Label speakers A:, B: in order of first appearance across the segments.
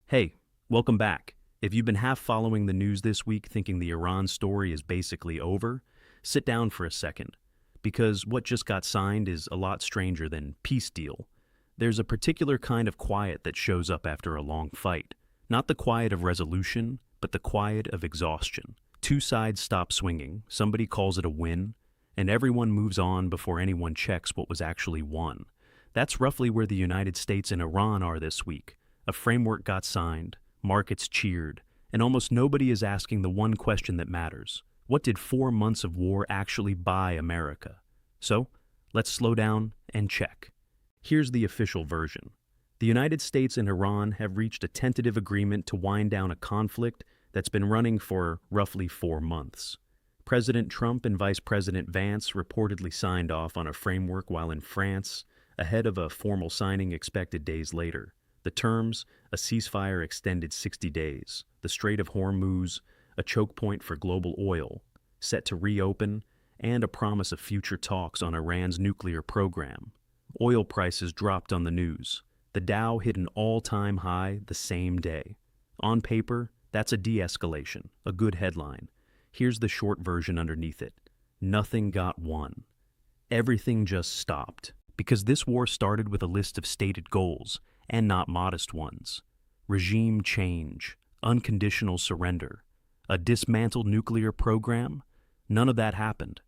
A: Hey, welcome back. If you've been half following the news this week thinking the Iran story is basically over, sit down for a second. Because what just got signed is a lot stranger than peace deal. There's a particular kind of quiet that shows up after a long fight. Not the quiet of resolution, but the quiet of exhaustion. Two sides stop swinging, somebody calls it a win, and everyone moves on before anyone checks what was actually won. That's roughly where the United States and Iran are this week. A framework got signed, markets cheered, and almost nobody is asking the one question that matters. What did 4 months of war actually buy America? So, let's slow down and check. Here's the official version. The United States and Iran have reached a tentative agreement to wind down a conflict that's been running for roughly 4 months. President Trump and Vice President Vance reportedly signed off on a framework while in France, ahead of a formal signing expected days later. The terms, a ceasefire extended 60 days, the Strait of Hormuz, a choke point for global oil, set to reopen, and a promise of future talks on Iran's nuclear program. Oil prices dropped on the news. The Dow hit an all-time high the same day. On paper, that's a de-escalation, a good headline. Here's the short version underneath it. Nothing got won. Everything just stopped. Because this war started with a list of stated goals, and not modest ones. Regime change, unconditional surrender, a dismantled nuclear program? None of that happened.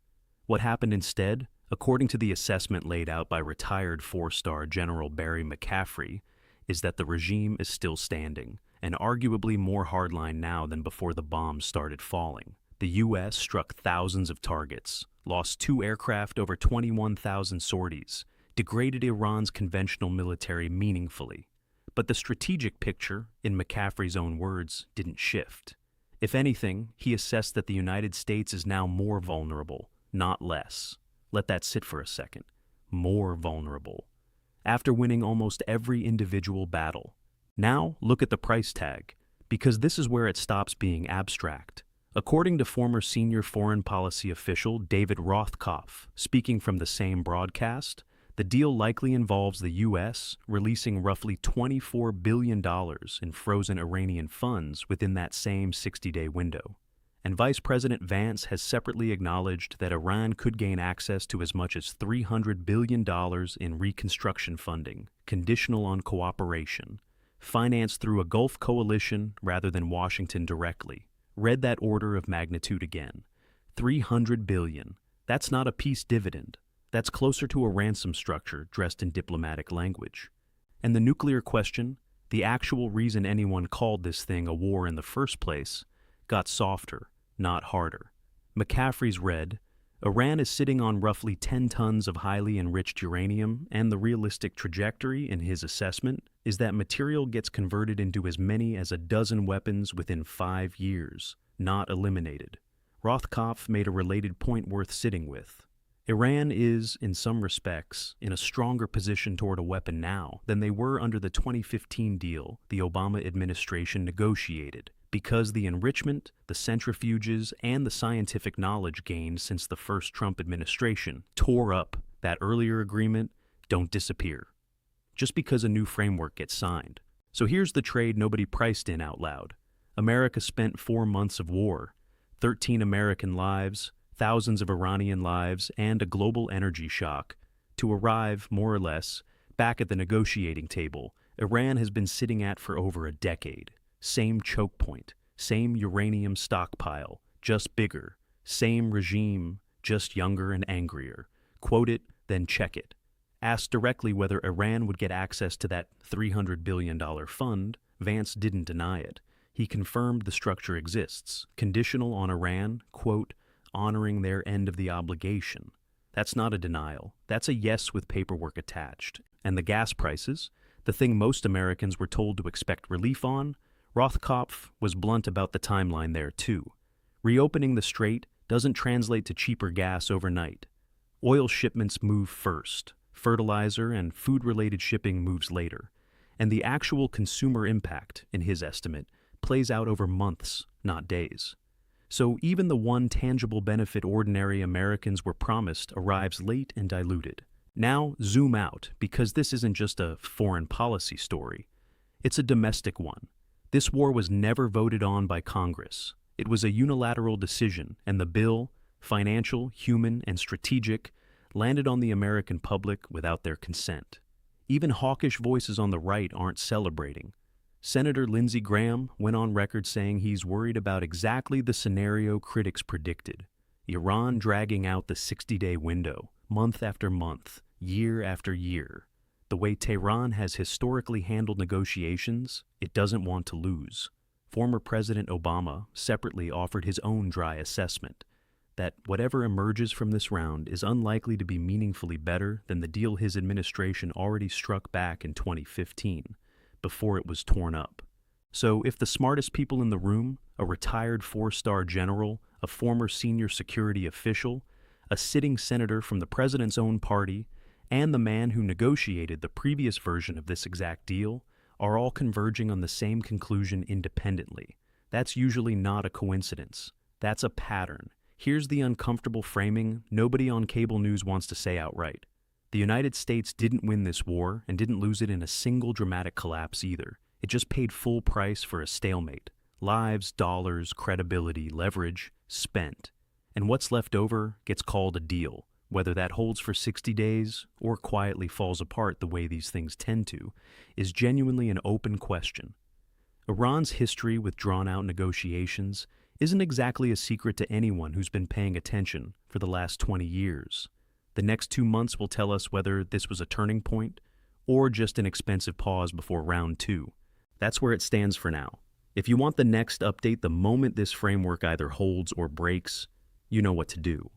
A: What happened instead, according to the assessment laid out by retired four-star General Barry McCaffrey, is that the regime is still standing, and arguably more hardline now than before the bombs started falling. The U.S. struck thousands of targets, lost 2 aircraft over 21,000 sorties, degraded Iran's conventional military meaningfully. But the strategic picture, in McCaffrey's own words, didn't shift. If anything, he assessed that the United States is now more vulnerable, not less. Let that sit for a second. More vulnerable. After winning almost every individual battle. Now, look at the price tag, because this is where it stops being abstract. According to former senior foreign policy official David Rothkopf, speaking from the same broadcast, the deal likely involves the U.S. releasing roughly $24 billion in frozen Iranian funds within that same 60-day window. And Vice President Vance has separately acknowledged that Iran could gain access to as much as $300 billion in reconstruction funding, conditional on cooperation, financed through a Gulf coalition rather than Washington directly. Read that order of magnitude again. $300 billion. That's not a peace dividend. That's closer to a ransom structure dressed in diplomatic language. And the nuclear question, the actual reason anyone called this thing a war in the first place, got softer, not harder. McCaffrey's read, Iran is sitting on roughly 10 tons of highly enriched uranium, and the realistic trajectory, in his assessment, is that material gets converted into as many as a dozen weapons within 5 years, not eliminated. Rothkopf made a related point worth sitting with. Iran is, in some respects, in a stronger position toward a weapon now than they were under the 2015 deal the Obama administration negotiated, because the enrichment, the centrifuges, and the scientific knowledge gained since the first Trump administration tore up that earlier agreement don't disappear. Just because a new framework gets signed. So here's the trade nobody priced in out loud. America spent 4 months of war, 13 American lives, thousands of Iranian lives, and a global energy shock. To arrive, more or less, back at the negotiating table, Iran has been sitting at for over a decade. Same choke point, same uranium stockpile, just bigger. Same regime, just younger and angrier. Quote it, then check it. Asked directly whether Iran would get access to that $300 billion fund, Vance didn't deny it. He confirmed the structure exists, conditional on Iran, quote, honoring their end of the obligation. That's not a denial. That's a yes with paperwork attached. And the gas prices, the thing most Americans were told to expect relief on, Rothkopf was blunt about the timeline there too. Reopening the strait doesn't translate to cheaper gas overnight. Oil shipments move first. Fertilizer and food-related shipping moves later. And the actual consumer impact, in his estimate, plays out over months, not days. So even the one tangible benefit ordinary Americans were promised arrives late and diluted. Now zoom out, because this isn't just a foreign policy story. It's a domestic one. This war was never voted on by Congress. It was a unilateral decision, and the bill, financial, human, and strategic, landed on the American public without their consent. Even hawkish voices on the right aren't celebrating. Senator Lindsey Graham went on record saying he's worried about exactly the scenario critics predicted: Iran dragging out the 60-day window, month after month, year after year. The way Tehran has historically handled negotiations, it doesn't want to lose. Former President Obama separately offered his own dry assessment that whatever emerges from this round is unlikely to be meaningfully better than the deal his administration already struck back in 2015, before it was torn up. So if the smartest people in the room, a retired four-star general, a former senior security official, a sitting senator from the president's own party, and the man who negotiated the previous version of this exact deal, are all converging on the same conclusion independently, that's usually not a coincidence. That's a pattern. Here's the uncomfortable framing nobody on cable news wants to say outright. The United States didn't win this war and didn't lose it in a single dramatic collapse either. It just paid full price for a stalemate. Lives, dollars, credibility, leverage, spent. And what's left over gets called a deal. Whether that holds for 60 days or quietly falls apart the way these things tend to, is genuinely an open question. Iran's history with drawn-out negotiations isn't exactly a secret to anyone who's been paying attention for the last 20 years. The next 2 months will tell us whether this was a turning point or just an expensive pause before round 2. That's where it stands for now. If you want the next update the moment this framework either holds or breaks, you know what to do.